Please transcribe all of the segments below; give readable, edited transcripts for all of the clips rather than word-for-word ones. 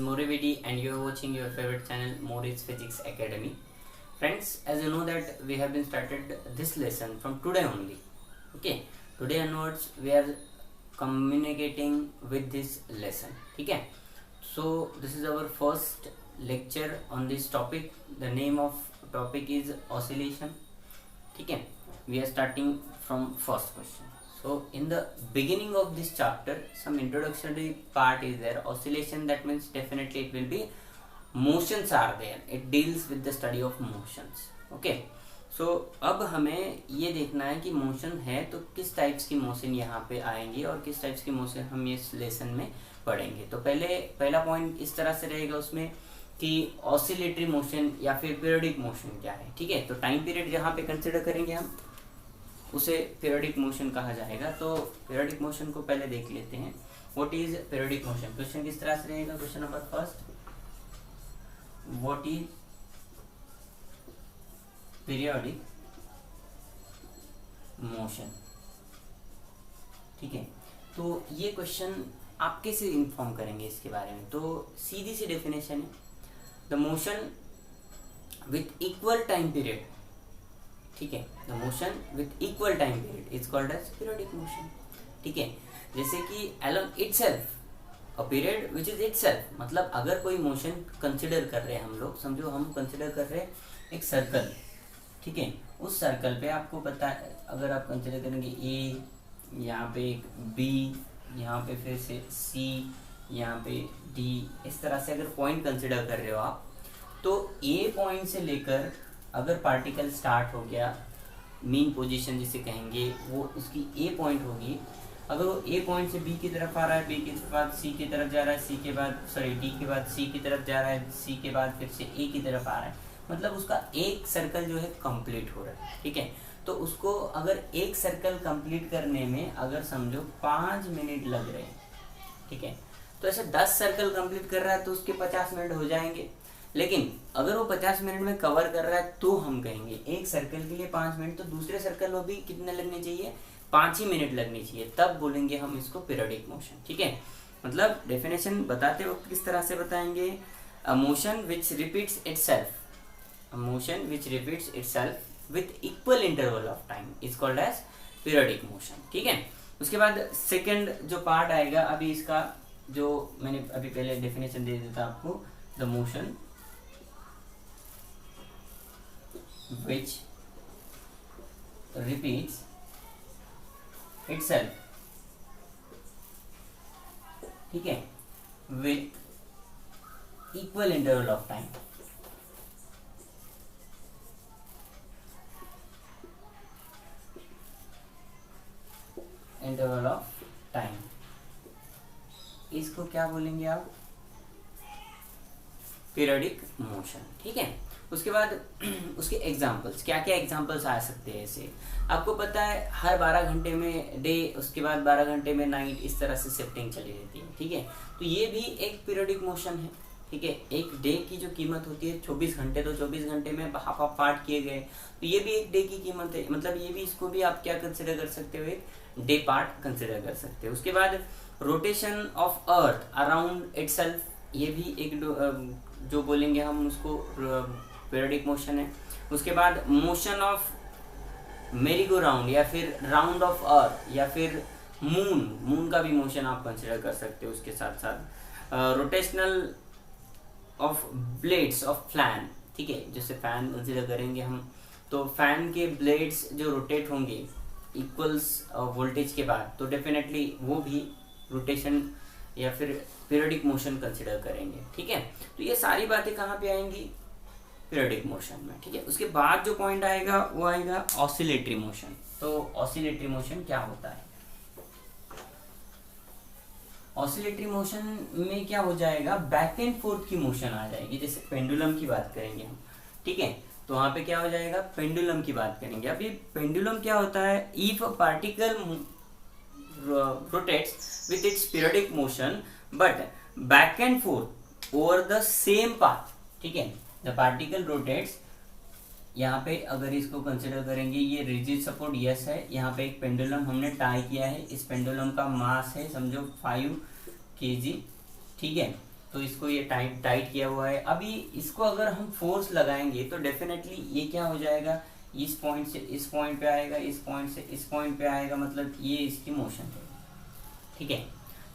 Mori Vidi and you are watching your favorite channel Mori's Physics Academy. Friends, as you know that we have been started this lesson from today only. Okay, today onwards we are communicating with this lesson. Okay, so this is our first lecture on this topic. The name of topic is oscillation. Okay, we are starting from first question. So in the beginning of this chapter, some introductory part is there. Oscillation, that means definitely it will be motions are there. It deals with the study of motions. Okay. So अब हमें ये देखना है कि motion है तो किस types की मोशन यहाँ पे आएंगी और किस टाइप्स की मोशन हम इस लेसन में पढ़ेंगे. तो पहला पॉइंट इस तरह से रहेगा उसमें कि ऑसिलेटरी मोशन या फिर पीरियोडिक मोशन क्या है. ठीक है, तो टाइम पीरियड जहाँ पे कंसिडर करेंगे हम उसे पीरियोडिक मोशन कहा जाएगा. तो पीरियोडिक मोशन को पहले देख लेते हैं. What is periodic motion. Question किस तरह से रहेगा. Question number first, what is periodic motion. ठीक है, तो ये क्वेश्चन आप कैसे इन्फॉर्म करेंगे इसके बारे में. तो सीधी सी डेफिनेशन है, the motion with equal time period. ठीक है, the motion with equal time period is called as periodic motion. ठीक है, जैसे कि along itself a period which is itself, मतलब अगर कोई मोशन कंसिडर कर रहे हैं हम लोग, समझो हम कंसिडर कर रहे हैं एक सर्कल. ठीक है, उस सर्कल पे आपको पता है, अगर आप कंसिडर करेंगे ए, यहाँ पे एक बी, यहाँ पे फिर से सी, यहाँ पे डी, इस तरह से अगर पॉइंट कंसिडर कर रहे हो आप, तो ए पॉइंट से लेकर अगर पार्टिकल स्टार्ट हो गया, मीन पोजीशन जिसे कहेंगे, वो उसकी ए पॉइंट होगी. अगर वो ए पॉइंट से बी की तरफ आ रहा है, बी के बाद सी की तरफ जा रहा है, सी के बाद डी के बाद सी की तरफ जा रहा है, सी के बाद फिर से ए की तरफ आ रहा है, मतलब उसका एक सर्कल जो है कंप्लीट हो रहा है. ठीक है, तो उसको अगर एक सर्कल कंप्लीट करने में अगर समझो 5 मिनट लग रहे हैं, ठीक है, तो ऐसे 10 सर्कल कंप्लीट कर रहा है तो उसके 50 मिनट हो जाएंगे. लेकिन अगर वो 50 मिनट में कवर कर रहा है तो हम कहेंगे एक सर्कल के लिए 5 मिनट, तो दूसरे सर्कल में भी कितने लगने चाहिए, 5 ही मिनट लगनी चाहिए, तब बोलेंगे हम इसको पीरियोडिक मोशन. ठीक है, मतलब डेफिनेशन बताते वक्त किस तरह से बताएंगे. अ motion which repeats itself, a motion which repeats itself with equal interval of time is called as periodic motion. ठीक है, उसके बाद सेकंड जो पार्ट आएगा, अभी इसका जो मैंने अभी पहले डेफिनेशन दे दिया था आपको, the motion which repeats itself, ठीक है, with equal interval of time. Interval of time, इसको क्या बोलेंगे आप, पीरियोडिक मोशन. ठीक है, उसके बाद उसके एग्जांपल्स, क्या क्या एग्जांपल्स आ सकते हैं ऐसे. आपको पता है हर 12 घंटे में डे, उसके बाद 12 घंटे में नाइट, इस तरह से शिफ्टिंग चली रहती है. ठीक है, तो ये भी एक पीरियोडिक मोशन है. ठीक है, एक डे की जो कीमत होती है 24 घंटे, तो 24 घंटे में हाफ ऑफ पार्ट किए गए, तो ये भी एक डे की कीमत है. मतलब ये भी, इसको भी आप क्या कंसिडर कर सकते हो, एक डे पार्ट कंसिडर कर सकते हो. उसके बाद rotation of earth around itself, ये भी एक जो बोलेंगे हम उसको पीरियोडिक मोशन है. उसके बाद मोशन ऑफ मेरी गो राउंड या फिर राउंड ऑफ अर्थ या फिर मून का भी मोशन आप कंसिडर कर सकते हो. उसके साथ साथ rotational of blades of fan. ठीक है, जैसे फैन कंसिडर करेंगे हम, तो फैन के ब्लेड्स जो रोटेट होंगे इक्वल्स वोल्टेज के बाद, तो डेफिनेटली वो भी रोटेशन या फिर पीरियोडिक मोशन कंसिडर करेंगे. ठीक है, तो ये सारी बातें कहाँ पे आएंगी, पीरियोडिक मोशन में. ठीक है, उसके बाद जो पॉइंट आएगा वो आएगा ऑसिलेटरी मोशन. तो ऑसिलेटरी मोशन क्या होता है. ऑसिलेटरी मोशन में क्या हो जाएगा, बैक एंड फोर्थ की मोशन आ जाएगी. जैसे पेंडुलम की बात करेंगे हम. ठीक है, तो वहां पे क्या हो जाएगा, पेंडुलम की बात करेंगे. अभी पेंडुलम क्या होता है, if a particle rotates with its periodic motion but back and fourth over the same path. ठीक है, द पार्टिकल रोटेट्स, यहाँ पे अगर इसको कंसिडर करेंगे, ये रिजिड सपोर्ट यस है, यहाँ पे एक पेंडुलम हमने टाई किया है, इस पेंडुलम का मास है समझो 5 kg. ठीक है, तो इसको ये टाइट किया हुआ है। अभी इसको अगर हम फोर्स लगाएंगे तो डेफिनेटली ये क्या हो जाएगा, इस पॉइंट से इस पॉइंट पे आएगा, इस पॉइंट से इस पॉइंट पे आएगा, मतलब ये इसकी मोशन है। ठीक है,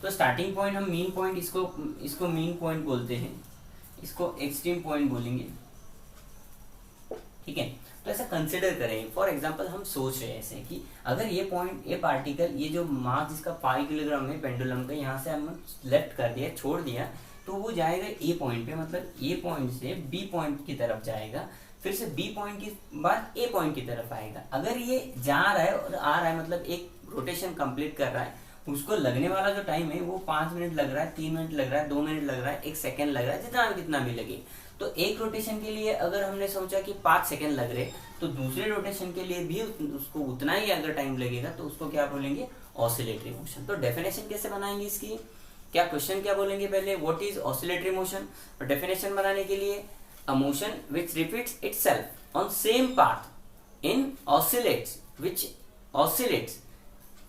तो स्टार्टिंग पॉइंट हम मीन पॉइंट, इसको मीन पॉइंट बोलते हैं, इसको एक्सट्रीम पॉइंट बोलेंगे। ठीक है, तो ऐसा कंसिडर करें, फॉर एग्जांपल हम सोच रहे हैं ऐसे कि अगर ये पॉइंट, ये पार्टिकल, ये जो मास जिसका 5 किलोग्राम है पेंडुलम का, यहाँ से हम लेफ्ट कर दिया, छोड़ दिया, तो वो जाएगा ए पॉइंट पे, मतलब ए पॉइंट से बी पॉइंट की तरफ जाएगा, फिर से बी पॉइंट के बाद ए पॉइंट की तरफ आएगा। अगर ये जा रहा है और आ रहा है, मतलब एक रोटेशन कंप्लीट कर रहा है, उसको लगने वाला जो टाइम है वो 5 मिनट लग रहा है, 3 मिनट लग रहा है, 2 मिनट लग रहा है, 1 सेकेंड लग रहा है, जितना भी लगे। तो एक रोटेशन के लिए अगर हमने सोचा कि 5 सेकेंड लग रहे, तो दूसरे रोटेशन के लिए भी उसको उतना ही अगर टाइम लगेगा, तो उसको क्या बोलेंगे, ऑसिलेटरी मोशन। तो डेफिनेशन कैसे बनाएंगे इसकी, क्या क्वेश्चन क्या बोलेंगे पहले, व्हाट इज ऑसिलेटरी मोशन। और डेफिनेशन बनाने के लिए, a motion which repeats itself on same path in oscillates, which oscillates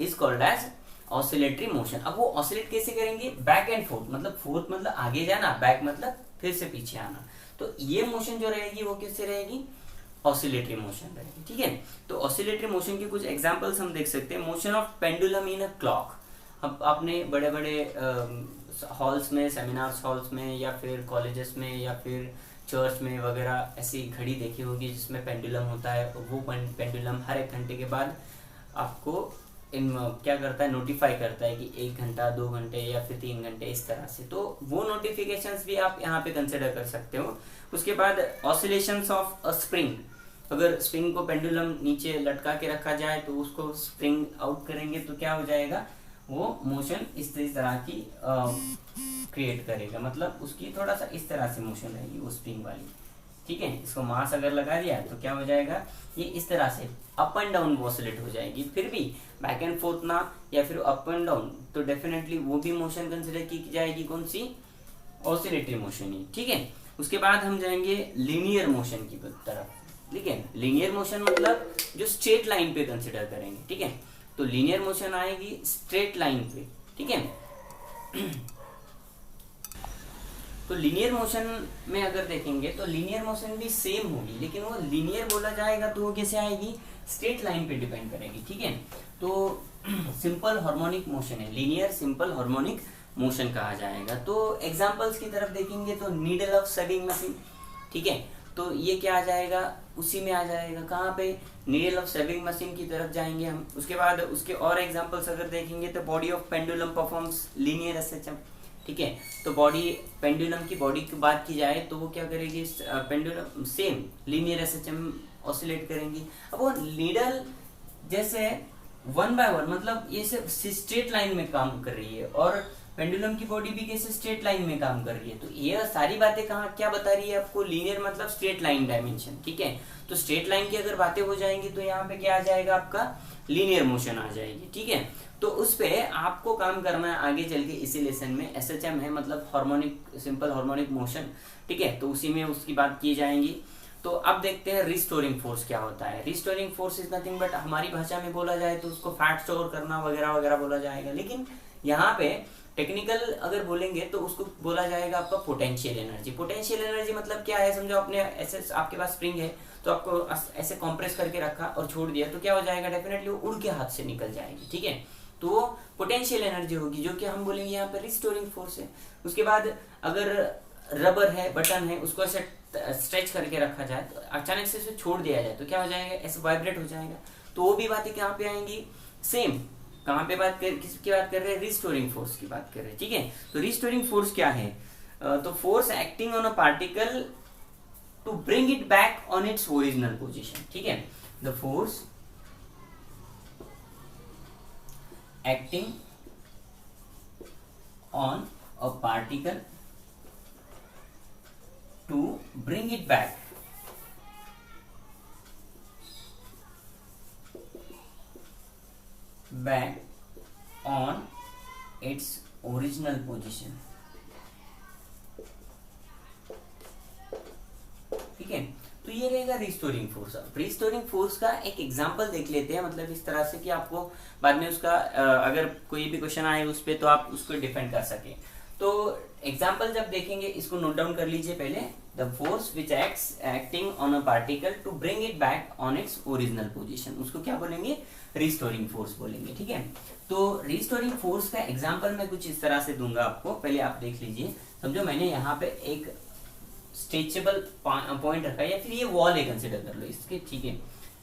is called as oscillatory motion. अब वो ऑसिलेट कैसे करेंगे, बैक एंड फोर्थ, मतलब फोर्थ मतलब आगे जाना, बैक मतलब फिर से पीछे आना। तो ये मोशन जो रहेगी वो किससे रहेगी, ऑसिलेटरी मोशन रहेगी। ठीक है, तो ऑसिलेटरी मोशन के कुछ एग्जांपल्स हम देख सकते हैं। Motion of pendulum in a clock. अब आपने बड़े बड़े हॉल्स में, सेमिनार्स हॉल्स में, या फिर कॉलेजेस में, या फिर चर्च में वगैरह ऐसी घड़ी देखी होगी जिसमें पेंडुलम होता है। वो पेंडुलम हर 1 घंटे के बाद आपको क्या करता है, नोटिफाई करता है कि 1 घंटा, 2 घंटे या फिर 3 घंटे, इस तरह से। तो वो नोटिफिकेशंस भी आप यहाँ पे कंसिडर कर सकते हो। उसके बाद ऑसिलेशंस ऑफ अ स्प्रिंग। अगर स्प्रिंग को पेंडुलम नीचे लटका के रखा जाए तो उसको स्प्रिंग आउट करेंगे तो क्या हो जाएगा, वो मोशन इस तरह की क्रिएट करेगा, मतलब उसकी थोड़ा सा इस तरह से मोशन रहेगी वो स्प्रिंग वाली। ठीक है, इसको मास अगर लगा दिया तो क्या हो जाएगा, ये इस तरह से अप एंड डाउन ऑसिलेट हो जाएगी। फिर भी बैक एंड फोर्थ ना, या फिर अप एंड डाउन, तो डेफिनेटली वो भी मोशन कंसिडर की जाएगी, कौन सी, ऑसिलेटरी मोशन ही। ठीक है, उसके बाद हम जाएंगे लीनियर मोशन की तरफ। ठीक है, लीनियर मोशन मतलब जो स्ट्रेट लाइन पे कंसिडर करेंगे। ठीक है, तो लीनियर मोशन आएगी स्ट्रेट लाइन पे। ठीक है, तो लीनियर मोशन में अगर देखेंगे तो लीनियर मोशन भी सेम होगी, लेकिन वो लीनियर बोला जाएगा तो वो कैसे आएगी, स्ट्रेट लाइन पे डिपेंड करेगी। ठीक है, तो सिंपल हार्मोनिक मोशन है, लीनियर सिंपल हार्मोनिक मोशन कहा जाएगा। तो एग्जांपल्स की तरफ देखेंगे तो नीडल ऑफ सेविंग मशीन। ठीक है, तो ये क्या आ जाएगा, उसी में आ जाएगा, कहाँ पे, नीडल ऑफ सेविंग मशीन की तरफ जाएंगे हम। उसके बाद उसके और एग्जांपल्स अगर देखेंगे तो body of pendulum performs linear SHM. ठीक है, तो बॉडी, पेंडुलम की बॉडी की बात की जाए तो वो क्या करेगी, pendulum same linear SHM oscillate करेंगी। अब वो नीडल जैसे 1 बाय 1, मतलब ये सिर्फ स्ट्रेट लाइन में काम कर रही है, और पेंडुलम की बॉडी भी कैसे स्ट्रेट लाइन में काम कर रही है। तो ये सारी बातें कहाँ क्या बता रही है आपको, लीनियर मतलब स्ट्रेट लाइन डायमेंशन। ठीक है, तो स्ट्रेट लाइन की अगर बातें हो जाएंगी तो यहाँ पे क्या आ जाएगा, आपका लीनियर मोशन आ जाएगी। ठीक है, तो उस पे आपको काम करना है आगे चल के इसी लेसन में। एसएचएम है मतलब हार्मोनिक, सिंपल हार्मोनिक मोशन। ठीक है, तो उसी में उसकी बात की जाएंगी। तो अब देखते हैं रिस्टोरिंग फोर्स क्या होता है। Restoring force is nothing but, हमारी भाषा में बोला जाए तो उसको फैट स्टोर करना वगैरह वगैरह बोला जाएगा, लेकिन यहाँ पे टेक्निकल अगर बोलेंगे तो उसको बोला जाएगा आपका पोटेंशियल एनर्जी। पोटेंशियल एनर्जी मतलब क्या है, समझो आपने ऐसे, आपके पास स्प्रिंग है तो आपको ऐसे कॉम्प्रेस करके रखा और छोड़ दिया, तो क्या हो जाएगा, डेफिनेटली वो उड़ के हाथ से निकल जाएगी। ठीक है, तो वो पोटेंशियल एनर्जी होगी, जो कि हम बोलेंगे यहाँ पे रिस्टोरिंग फोर्स है। उसके बाद अगर रबर है, बटन है, उसको ऐसे स्ट्रेच करके रखा जाए तो अचानक से उसे छोड़ दिया जाए तो क्या हो जाएगा, ऐसे वाइब्रेट हो जाएगा। तो वो भी बातें कहाँ पे आएंगी, सेम। कहाँ पे किसकी बात कर रहे हैं, रिस्टोरिंग फोर्स की बात कर रहे हैं। ठीक है, तो रिस्टोरिंग फोर्स क्या है, तो force acting on a particle to bring it back on its original position. ठीक है, the force acting on a particle to bring it back on its original position। ठीक है, तो ये रहेगा रिस्टोरिंग फोर्स। रिस्टोरिंग फोर्स का एक example देख लेते हैं, मतलब इस तरह से कि आपको बाद में उसका अगर कोई भी क्वेश्चन आए उस पर तो आप उसको डिफेंड कर सके। तो एग्जाम्पल जब देखेंगे इसको नोट डाउन कर लीजिए पहले। The force which acting on a particle to bring it back on its original position, उसको क्या बोलेंगे, रिस्टोरिंग फोर्स बोलेंगे। ठीक है, तो रिस्टोरिंग फोर्स का एग्जाम्पल मैं कुछ इस तरह से दूंगा आपको, पहले आप देख लीजिए। समझो मैंने यहाँ पे एक स्ट्रेचेबल पॉइंट रखा है, या फिर ये वॉल है कंसिडर कर लो इसके। ठीक है,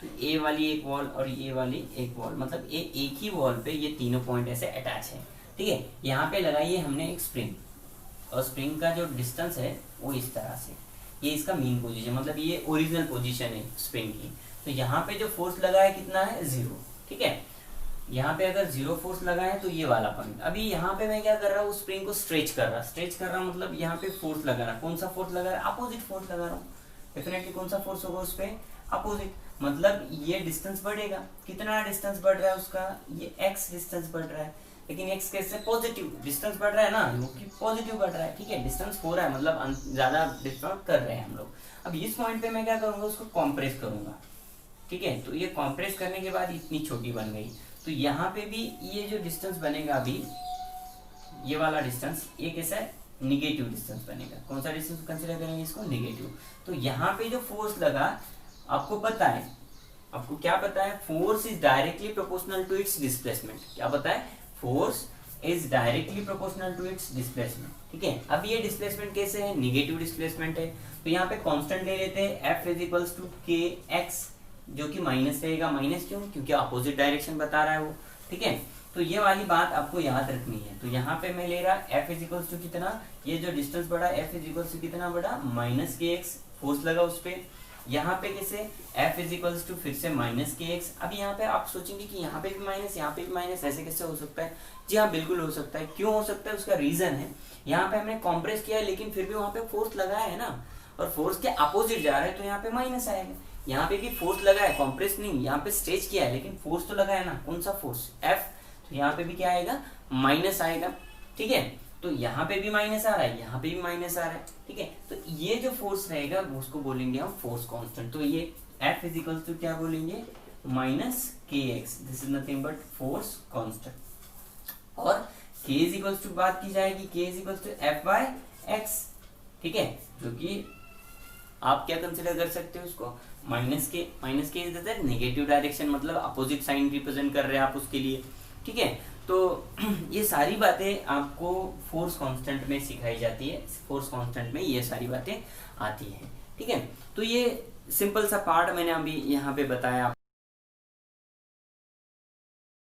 तो ए वाली एक वॉल और ये वाली एक वॉल, मतलब ये एक ही वॉल पे ये तीनों पॉइंट ऐसे अटैच है। ठीक है, यहाँ पे लगाइए हमने एक स्प्रिंग, और स्प्रिंग का जो डिस्टेंस है वो इस तरह से, ये इसका मेन पोजीशन, मतलब ये ओरिजिनल पोजीशन है स्प्रिंग की। तो यहाँ पे जो फोर्स लगा है कितना है, 0। ठीक है, यहाँ पे अगर 0 फोर्स लगा है तो ये वाला पॉइंट, अभी यहाँ पे मैं क्या कर रहा हूँ, स्प्रिंग को स्ट्रेच कर रहा हूँ, मतलब यहाँ पे फोर्स लगा रहा, कौन सा फोर्स लगा रहा है, अपोजिट फोर्स लगा रहा हूँ। डेफिनेटली कौन सा फोर्स होगा उस पर, अपोजिट, मतलब ये डिस्टेंस बढ़ेगा। कितना डिस्टेंस बढ़ रहा है उसका, ये x डिस्टेंस बढ़ रहा है, लेकिन x कैसे, पॉजिटिव डिस्टेंस बढ़ रहा है ना, जो कि पॉजिटिव बढ़ रहा है। ठीक है, डिस्टेंस हो रहा है, मतलब ज्यादा डिस्टेंस कर रहे हैं हम लोग। अब इस पॉइंट पे मैं क्या करूंगा, उसको कॉम्प्रेस करूंगा। ठीक है, तो ये कॉम्प्रेस करने के बाद इतनी छोटी बन गई, तो यहाँ पे भी ये जो डिस्टेंस बनेगा अभी, ये वाला डिस्टेंस, ये कैसा है, निगेटिव डिस्टेंस बनेगा। कौन सा डिस्टेंस कंसिडर करेंगे इसको, निगेटिव। तो यहाँ पे जो फोर्स लगा, आपको पता है, आपको क्या पता है, force is directly proportional to its displacement. क्या पता है, force is directly proportional to its displacement. ठीक है, अब ये डिस्प्लेसमेंट कैसे है, निगेटिव डिस्प्लेसमेंट है, तो यहाँ पे कांस्टेंट ले लेते हैं, F इज इक्वल्स टू के एक्स, जो कि माइनस रहेगा। माइनस क्यों, क्योंकि अपोजिट डायरेक्शन बता रहा है वो। ठीक है, तो ये वाली बात आपको याद रखनी है। तो यहाँ पे मैं ले रहा F इज इक्वल्स टू कितना, ये जो डिस्टेंस बढ़ा F इज इक्वल्स टू कितना बढ़ा, माइनस के एक्स, फोर्स लगा उस पर। यहाँ पे कैसे, F इज इक्वल्स टू फिर से माइनस के एक्स। अब यहाँ पे आप सोचेंगे कि यहाँ पे भी माइनस, यहाँ पे भी माइनस, ऐसे कैसे हो सकता है। जी हाँ, बिल्कुल हो सकता है। क्यों हो सकता है, उसका रीजन है, यहाँ पे हमने कॉम्प्रेस किया है, लेकिन फिर भी वहाँ पे फोर्स लगाया है ना, और फोर्स के अपोजिट जा रहा है, तो यहाँ पे माइनस आएगा। यहाँ पे भी फोर्स लगा है, कॉम्प्रेस नहीं, यहाँ पे स्ट्रेच किया है, लेकिन फोर्स तो लगा है ना, कौन सा फोर्स, F, तो यहाँ पे भी क्या आएगा, माइनस आएगा। ठीक है, तो यहाँ पे भी माइनस आ रहा है, यहाँ पे भी माइनस आ रहा है। ठीक है, तो ये जो फोर्स रहेगा उसको बोलेंगे हम फोर्स कांस्टेंट। तो ये F इज इक्वल टू क्या बोलेंगे, minus K x, this is nothing but force constant. और K इज इक्वल टू बात की जाएगी, K is equal to F by x. ठीक है, जो कि आप क्या कंसिडर कर सकते हो उसको, माइनस के इज द नेगेटिव डायरेक्शन, मतलब अपोजिट साइन रिप्रेजेंट कर रहे हैं आप उसके लिए। ठीक है, तो ये सारी बातें आपको फोर्स कांस्टेंट में सिखाई जाती है, फोर्स कांस्टेंट में ये सारी बातें आती हैं। ठीक है, तो ये सिंपल सा पार्ट मैंने अभी यहाँ पे बताया आपको।